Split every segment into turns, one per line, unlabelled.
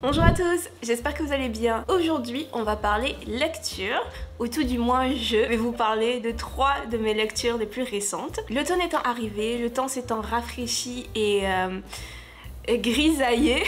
Bonjour à tous, j'espère que vous allez bien. Aujourd'hui, on va parler lecture, ou tout du moins je vais vous parler de 3 de mes lectures les plus récentes. L'automne étant arrivé, le temps s'étant rafraîchi et grisaillé,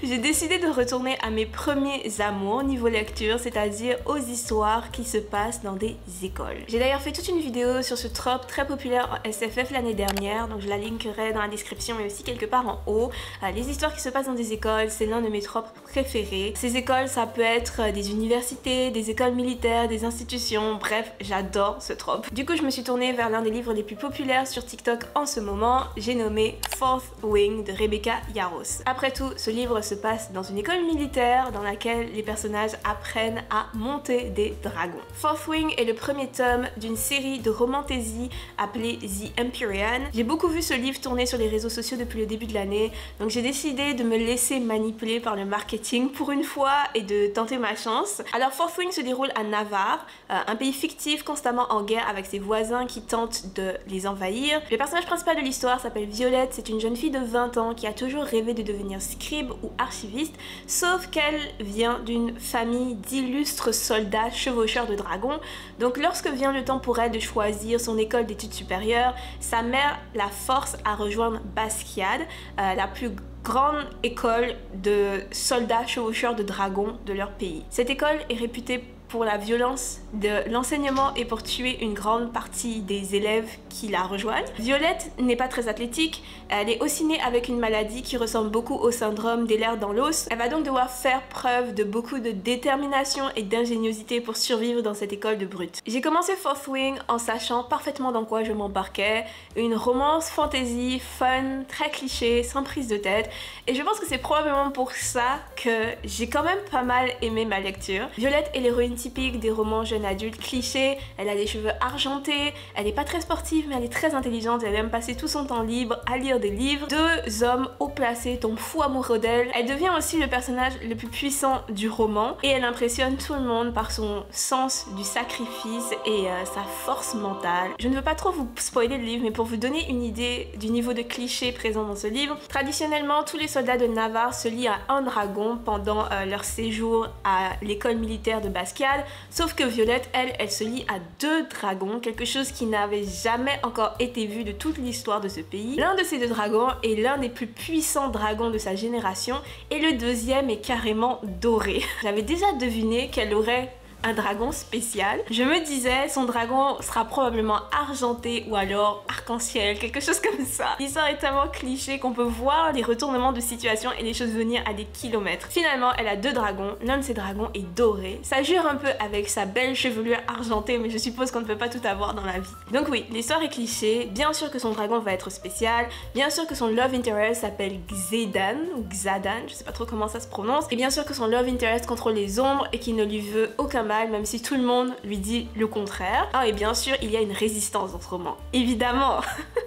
j'ai décidé de retourner à mes premiers amours niveau lecture, c'est-à-dire aux histoires qui se passent dans des écoles. J'ai d'ailleurs fait toute une vidéo sur ce trope très populaire en SFF l'année dernière, donc je la linkerai dans la description mais aussi quelque part en haut. Les histoires qui se passent dans des écoles, c'est l'un de mes tropes préférés. Ces écoles, ça peut être des universités, des écoles militaires, des institutions, bref, j'adore ce trope. Du coup, je me suis tournée vers l'un des livres les plus populaires sur TikTok en ce moment, j'ai nommé Fourth Wing de Rebecca Yarros. Après tout, ce livre se passe dans une école militaire dans laquelle les personnages apprennent à monter des dragons. Fourth Wing est le premier tome d'une série de romantasy appelée The Empyrean. J'ai beaucoup vu ce livre tourner sur les réseaux sociaux depuis le début de l'année, donc j'ai décidé de me laisser manipuler par le marketing pour une fois et de tenter ma chance. Alors Fourth Wing se déroule à Navarre, un pays fictif constamment en guerre avec ses voisins qui tentent de les envahir. Le personnage principal de l'histoire s'appelle Violette, c'est une jeune fille de 20 ans qui a toujours rêvé de devenir scribe ou archiviste, sauf qu'elle vient d'une famille d'illustres soldats chevaucheurs de dragons. Donc lorsque vient le temps pour elle de choisir son école d'études supérieures, sa mère la force à rejoindre Basquiat, la plus grande école de soldats chevaucheurs de dragons de leur pays. Cette école est réputée pour la violence de l'enseignement et pour tuer une grande partie des élèves qui la rejoignent. Violette n'est pas très athlétique, elle est aussi née avec une maladie qui ressemble beaucoup au syndrome d'Ehlers dans l'os. Elle va donc devoir faire preuve de beaucoup de détermination et d'ingéniosité pour survivre dans cette école de brutes. J'ai commencé Fourth Wing en sachant parfaitement dans quoi je m'embarquais, une romance fantasy, fun, très cliché, sans prise de tête, et je pense que c'est probablement pour ça que j'ai quand même pas mal aimé ma lecture. Violette est l'héroïne typique des romans jeunes adultes clichés, elle a des cheveux argentés, elle est pas très sportive mais elle est très intelligente, elle aime passer tout son temps libre à lire des livres. 2 hommes haut placés tombent fous amoureux d'elle. Elle devient aussi le personnage le plus puissant du roman et elle impressionne tout le monde par son sens du sacrifice et sa force mentale. Je ne veux pas trop vous spoiler le livre, mais pour vous donner une idée du niveau de cliché présent dans ce livre, traditionnellement tous les soldats de Navarre se lient à un dragon pendant leur séjour à l'école militaire de Basquiat. Sauf que Violette, elle se lie à 2 dragons, quelque chose qui n'avait jamais encore été vu de toute l'histoire de ce pays. L'un de ces 2 dragons est l'un des plus puissants dragons de sa génération et le deuxième est carrément doré. J'avais déjà deviné qu'elle aurait un dragon spécial. Je me disais, son dragon sera probablement argenté ou alors arc-en-ciel, quelque chose comme ça. L'histoire est tellement cliché qu'on peut voir les retournements de situation et les choses venir à des kilomètres. Finalement, elle a 2 dragons, l'un de ces dragons est doré. Ça jure un peu avec sa belle chevelure argentée, mais je suppose qu'on ne peut pas tout avoir dans la vie. Donc oui, l'histoire est cliché, bien sûr que son dragon va être spécial, bien sûr que son love interest s'appelle Xedan, ou Xadan, je sais pas trop comment ça se prononce, et bien sûr que son love interest contrôle les ombres et qu'il ne lui veut aucun mal, même si tout le monde lui dit le contraire. Ah, et bien sûr, il y a une résistance dans ce roman. Évidemment.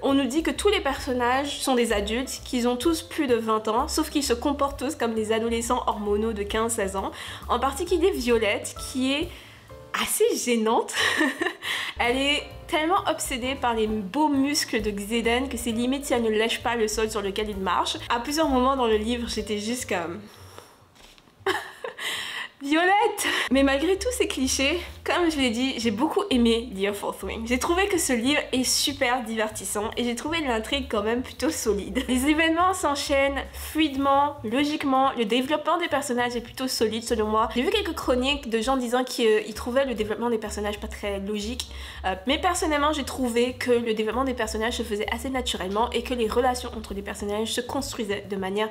On nous dit que tous les personnages sont des adultes, qu'ils ont tous plus de 20 ans, sauf qu'ils se comportent tous comme des adolescents hormonaux de 15-16 ans. En particulier Violette, qui est assez gênante. Elle est tellement obsédée par les beaux muscles de Xedan que c'est limite si elle ne lèche pas le sol sur lequel il marche. À plusieurs moments dans le livre, j'étais juste comme... Violette! Mais malgré tous ces clichés, comme je l'ai dit, j'ai beaucoup aimé lire Fourth Wing. J'ai trouvé que ce livre est super divertissant et j'ai trouvé l'intrigue quand même plutôt solide. Les événements s'enchaînent fluidement, logiquement, le développement des personnages est plutôt solide selon moi. J'ai vu quelques chroniques de gens disant qu'ils trouvaient le développement des personnages pas très logique, mais personnellement j'ai trouvé que le développement des personnages se faisait assez naturellement et que les relations entre les personnages se construisaient de manière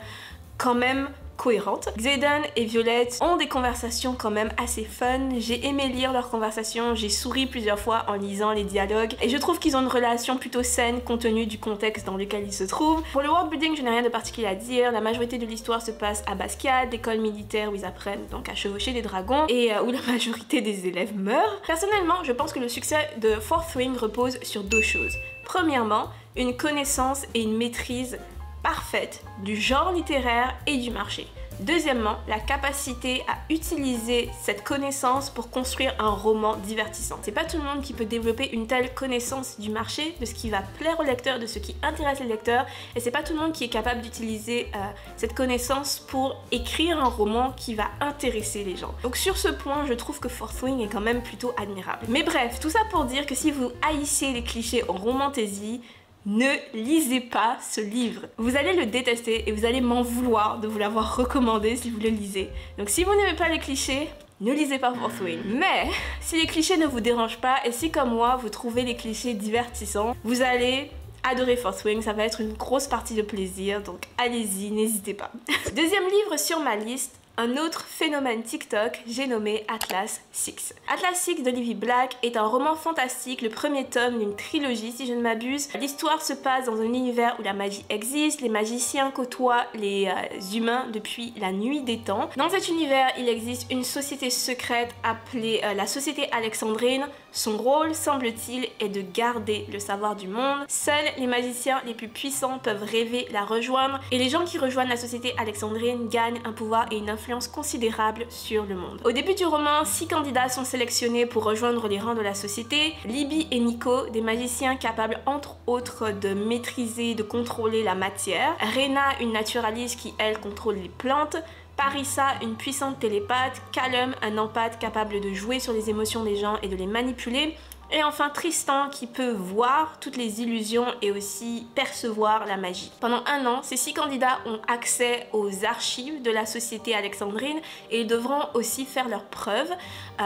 quand même cohérente. Xedan et Violette ont des conversations quand même assez fun. J'ai aimé lire leurs conversations, j'ai souri plusieurs fois en lisant les dialogues et je trouve qu'ils ont une relation plutôt saine compte tenu du contexte dans lequel ils se trouvent. Pour le world building, je n'ai rien de particulier à dire. La majorité de l'histoire se passe à Basquiat, l'école militaire où ils apprennent donc à chevaucher des dragons et où la majorité des élèves meurent. Personnellement, je pense que le succès de Fourth Wing repose sur 2 choses. Premièrement, une connaissance et une maîtrise parfaite du genre littéraire et du marché. Deuxièmement, la capacité à utiliser cette connaissance pour construire un roman divertissant. C'est pas tout le monde qui peut développer une telle connaissance du marché, de ce qui va plaire aux lecteurs, de ce qui intéresse les lecteurs, et c'est pas tout le monde qui est capable d'utiliser cette connaissance pour écrire un roman qui va intéresser les gens. Donc sur ce point, je trouve que Fourth Wing est quand même plutôt admirable. Mais bref, tout ça pour dire que si vous haïssez les clichés en romantasy, ne lisez pas ce livre. Vous allez le détester et vous allez m'en vouloir de vous l'avoir recommandé si vous le lisez. Donc si vous n'aimez pas les clichés, ne lisez pas Fourth Wing. Mais si les clichés ne vous dérangent pas et si comme moi vous trouvez les clichés divertissants, vous allez adorer Fourth Wing, ça va être une grosse partie de plaisir, donc allez-y, n'hésitez pas. Deuxième livre sur ma liste, un autre phénomène TikTok, j'ai nommé Atlas Six. Atlas Six d'Olivia Black est un roman fantastique, le premier tome d'une trilogie si je ne m'abuse. L'histoire se passe dans un univers où la magie existe, les magiciens côtoient les humains depuis la nuit des temps. Dans cet univers, il existe une société secrète appelée la Société Alexandrine. Son rôle, semble-t-il, est de garder le savoir du monde. Seuls les magiciens les plus puissants peuvent rêver la rejoindre et les gens qui rejoignent la Société Alexandrine gagnent un pouvoir et une influence considérable sur le monde. Au début du roman, 6 candidats sont sélectionnés pour rejoindre les rangs de la société. Libby et Nico, des magiciens capables entre autres de maîtriser, de contrôler la matière. Rena, une naturaliste qui elle contrôle les plantes. Parissa, une puissante télépathe. Callum, un empathe capable de jouer sur les émotions des gens et de les manipuler. Et enfin Tristan qui peut voir toutes les illusions et aussi percevoir la magie. Pendant un an, ces 6 candidats ont accès aux archives de la Société Alexandrine et ils devront aussi faire leurs preuves.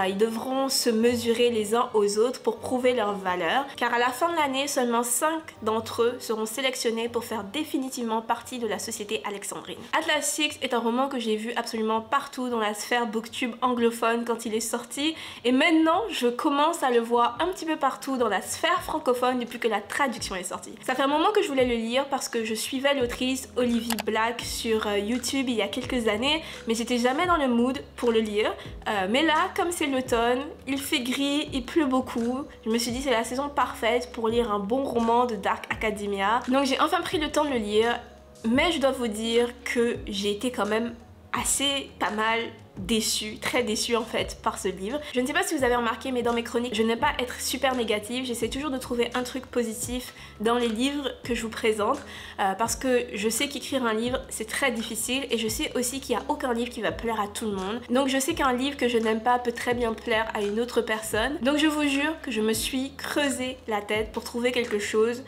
Ils devront se mesurer les uns aux autres pour prouver leur valeur. Car à la fin de l'année, seulement 5 d'entre eux seront sélectionnés pour faire définitivement partie de la Société Alexandrine. Atlas Six est un roman que j'ai vu absolument partout dans la sphère booktube anglophone quand il est sorti. Et maintenant, je commence à le voir un petit peu partout dans la sphère francophone depuis que la traduction est sortie. Ça fait un moment que je voulais le lire parce que je suivais l'autrice Olivia Black sur YouTube il y a quelques années, mais j'étais jamais dans le mood pour le lire. Mais là, comme c'est l'automne, il fait gris, il pleut beaucoup, je me suis dit c'est la saison parfaite pour lire un bon roman de Dark Academia. Donc j'ai enfin pris le temps de le lire, mais je dois vous dire que j'ai été quand même assez pas mal déçue, très déçue en fait par ce livre. Je ne sais pas si vous avez remarqué, mais dans mes chroniques, je n'aime pas être super négative, j'essaie toujours de trouver un truc positif dans les livres que je vous présente parce que je sais qu'écrire un livre c'est très difficile et je sais aussi qu'il n'y a aucun livre qui va plaire à tout le monde. Donc je sais qu'un livre que je n'aime pas peut très bien plaire à une autre personne. Donc je vous jure que je me suis creusé la tête pour trouver quelque chose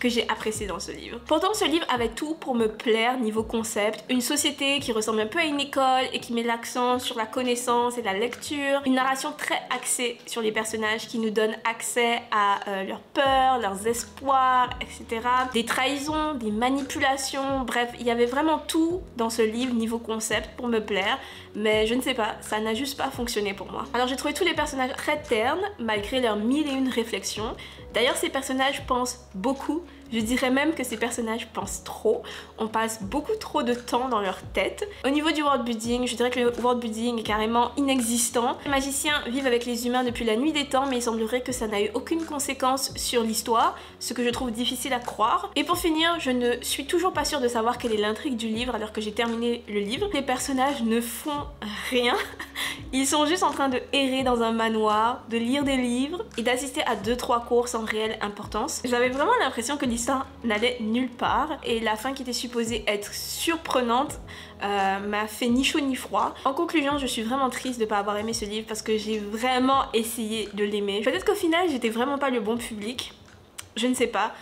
que j'ai apprécié dans ce livre. Pourtant ce livre avait tout pour me plaire niveau concept, une société qui ressemble un peu à une école et qui met l'accent sur la connaissance et la lecture, une narration très axée sur les personnages qui nous donne accès à leurs peurs, leurs espoirs, etc. Des trahisons, des manipulations, bref, il y avait vraiment tout dans ce livre niveau concept pour me plaire, mais je ne sais pas, ça n'a juste pas fonctionné pour moi. Alors j'ai trouvé tous les personnages très ternes malgré leurs 1001 réflexions. D'ailleurs ces personnages pensent beaucoup, je dirais même que ces personnages pensent trop, on passe beaucoup trop de temps dans leur tête. Au niveau du world building, je dirais que le world building est carrément inexistant. Les magiciens vivent avec les humains depuis la nuit des temps, mais il semblerait que ça n'a eu aucune conséquence sur l'histoire, ce que je trouve difficile à croire. Et pour finir, je ne suis toujours pas sûre de savoir quelle est l'intrigue du livre alors que j'ai terminé le livre. Les personnages ne font rien, ils sont juste en train de errer dans un manoir, de lire des livres et d'assister à 2-3 cours sans réelle importance. J'avais vraiment l'impression que l'histoire n'allait nulle part et la fin qui était supposée être surprenante m'a fait ni chaud ni froid. En conclusion, je suis vraiment triste de ne pas avoir aimé ce livre parce que j'ai vraiment essayé de l'aimer. Peut-être qu'au final, j'étais vraiment pas le bon public. Je ne sais pas.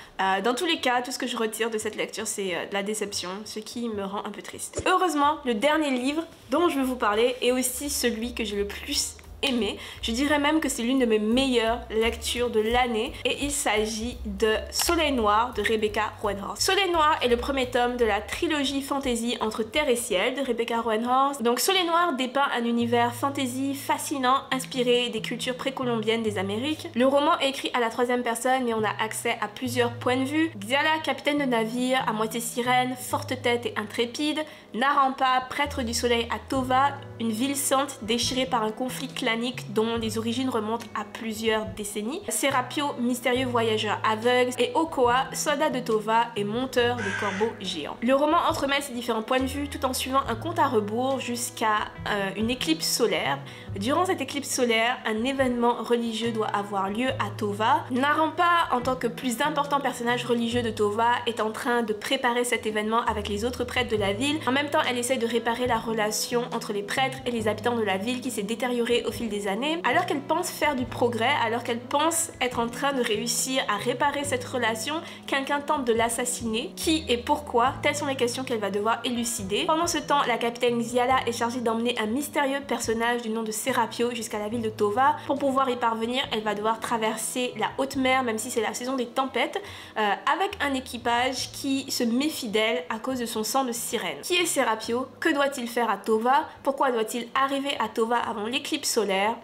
Dans tous les cas, tout ce que je retire de cette lecture, c'est de la déception, ce qui me rend un peu triste. Heureusement, le dernier livre dont je veux vous parler est aussi celui que j'ai le plus aimé. Je dirais même que c'est l'une de mes meilleures lectures de l'année et il s'agit de Soleil Noir de Rebecca Roanhorse. Soleil Noir est le premier tome de la trilogie fantasy Entre Terre et Ciel de Rebecca Roanhorse. Donc Soleil Noir dépeint un univers fantasy fascinant inspiré des cultures précolombiennes des Amériques. Le roman est écrit à la 3e personne mais on a accès à plusieurs points de vue. Xiala, capitaine de navire, à moitié sirène, forte tête et intrépide. Narampa, prêtre du soleil à Tova, une ville sainte déchirée par un conflit clair clanique dont les origines remontent à plusieurs décennies, Serapio, mystérieux voyageur aveugle, et Okoa, soldat de Tova et monteur de corbeaux géants. Le roman entremêle ces différents points de vue tout en suivant un compte à rebours jusqu'à une éclipse solaire. Durant cette éclipse solaire, un événement religieux doit avoir lieu à Tova. Narampa, en tant que plus important personnage religieux de Tova, est en train de préparer cet événement avec les autres prêtres de la ville. En même temps, elle essaye de réparer la relation entre les prêtres et les habitants de la ville qui s'est détériorée au fil des années. Alors qu'elle pense faire du progrès, alors qu'elle pense être en train de réussir à réparer cette relation, quelqu'un tente de l'assassiner. Qui et pourquoi? Telles sont les questions qu'elle va devoir élucider. Pendant ce temps, la capitaine Xiala est chargée d'emmener un mystérieux personnage du nom de Serapio jusqu'à la ville de Tova. Pour pouvoir y parvenir, elle va devoir traverser la haute mer, même si c'est la saison des tempêtes, avec un équipage qui se méfie d'elle à cause de son sang de sirène. Qui est Serapio? Que doit-il faire à Tova? Pourquoi doit-il arriver à Tova avant l'éclipse solaire?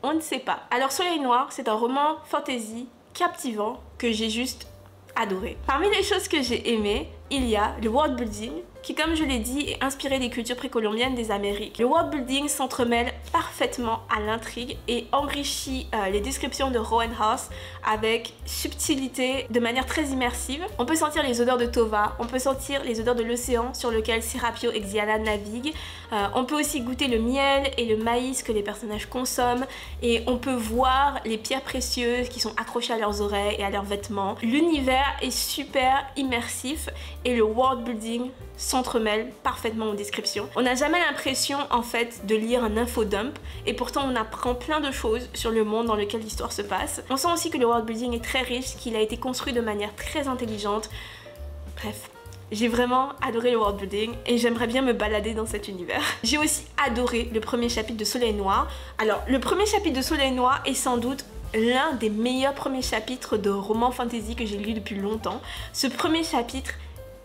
On ne sait pas. Alors Soleil Noir, c'est un roman fantasy captivant que j'ai juste adoré. Parmi les choses que j'ai aimées, il y a le world building qui, comme je l'ai dit, est inspiré des cultures précolombiennes des Amériques. Le world building s'entremêle parfaitement à l'intrigue et enrichit les descriptions de Rowan House avec subtilité, de manière très immersive. On peut sentir les odeurs de Tova, on peut sentir les odeurs de l'océan sur lequel Serapio et Xiala naviguent. On peut aussi goûter le miel et le maïs que les personnages consomment et on peut voir les pierres précieuses qui sont accrochées à leurs oreilles et à leurs vêtements. L'univers est super immersif et le world building s'entremêle parfaitement aux descriptions. On n'a jamais l'impression en fait de lire un infodump et pourtant on apprend plein de choses sur le monde dans lequel l'histoire se passe. On sent aussi que le world building est très riche, qu'il a été construit de manière très intelligente. Bref. J'ai vraiment adoré le world building et j'aimerais bien me balader dans cet univers. J'ai aussi adoré le premier chapitre de Soleil Noir. Alors, le premier chapitre de Soleil Noir est sans doute l'un des meilleurs premiers chapitres de roman fantasy que j'ai lu depuis longtemps. Ce premier chapitre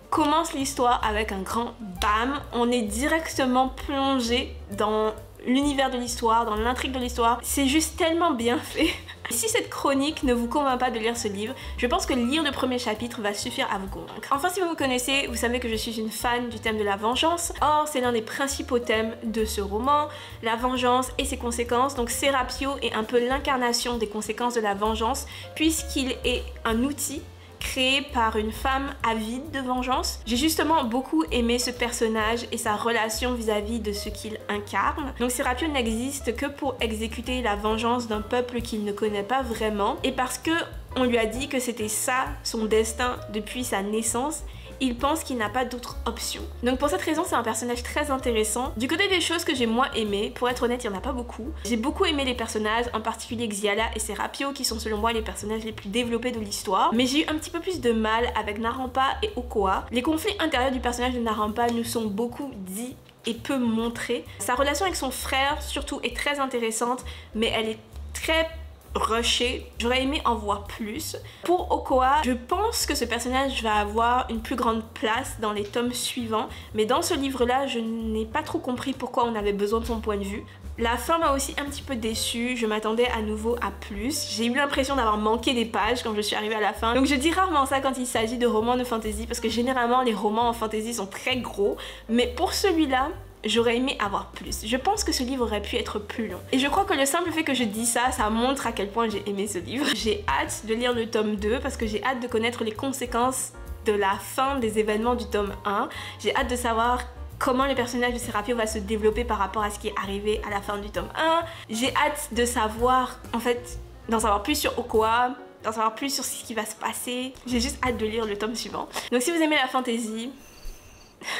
commence l'histoire avec un grand bam. On est directement plongé dans l'univers de l'histoire, dans l'intrigue de l'histoire. C'est juste tellement bien fait. Si cette chronique ne vous convainc pas de lire ce livre, je pense que lire le premier chapitre va suffire à vous convaincre. Enfin, si vous me connaissez, vous savez que je suis une fan du thème de la vengeance. Or, c'est l'un des principaux thèmes de ce roman, la vengeance et ses conséquences. Donc Serapio est un peu l'incarnation des conséquences de la vengeance, puisqu'il est un outil créé par une femme avide de vengeance. J'ai justement beaucoup aimé ce personnage et sa relation vis-à-vis de ce qu'il incarne. Donc Serapio n'existe que pour exécuter la vengeance d'un peuple qu'il ne connaît pas vraiment et parce que on lui a dit que c'était ça son destin depuis sa naissance, il pense qu'il n'a pas d'autre option. Donc pour cette raison, c'est un personnage très intéressant. Du côté des choses que j'ai moins aimées, pour être honnête, il n'y en a pas beaucoup. J'ai beaucoup aimé les personnages, en particulier Xiala et Serapio, qui sont selon moi les personnages les plus développés de l'histoire. Mais j'ai eu un petit peu plus de mal avec Narampa et Okoa. Les conflits intérieurs du personnage de Narampa nous sont beaucoup dits et peu montrés. Sa relation avec son frère, surtout, est très intéressante, mais elle est très rushé. J'aurais aimé en voir plus. Pour Okoa, je pense que ce personnage va avoir une plus grande place dans les tomes suivants, mais dans ce livre-là, je n'ai pas trop compris pourquoi on avait besoin de son point de vue. La fin m'a aussi un petit peu déçue, je m'attendais à nouveau à plus. J'ai eu l'impression d'avoir manqué des pages quand je suis arrivée à la fin. Donc je dis rarement ça quand il s'agit de romans de fantasy, parce que généralement les romans en fantasy sont très gros, mais pour celui-là, j'aurais aimé avoir plus. Je pense que ce livre aurait pu être plus long. Et je crois que le simple fait que je dis ça, ça montre à quel point j'ai aimé ce livre. J'ai hâte de lire le tome 2 parce que j'ai hâte de connaître les conséquences de la fin des événements du tome 1. J'ai hâte de savoir comment le personnage de Serapio va se développer par rapport à ce qui est arrivé à la fin du tome 1. J'ai hâte de savoir, en fait, d'en savoir plus sur Okoa, d'en savoir plus sur ce qui va se passer. J'ai juste hâte de lire le tome suivant. Donc si vous aimez la fantasy,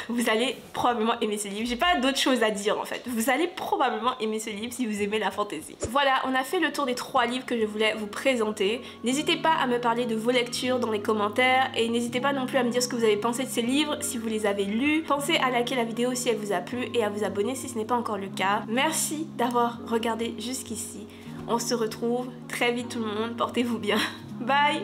vous allez probablement aimer ce livre. J'ai pas d'autre chose à dire en fait. Vous allez probablement aimer ce livre si vous aimez la fantasy. Voilà, on a fait le tour des 3 livres que je voulais vous présenter. N'hésitez pas à me parler de vos lectures dans les commentaires et n'hésitez pas non plus à me dire ce que vous avez pensé de ces livres si vous les avez lus. Pensez à liker la vidéo si elle vous a plu et à vous abonner si ce n'est pas encore le cas. Merci d'avoir regardé jusqu'ici. On se retrouve très vite tout le monde. Portez-vous bien. Bye!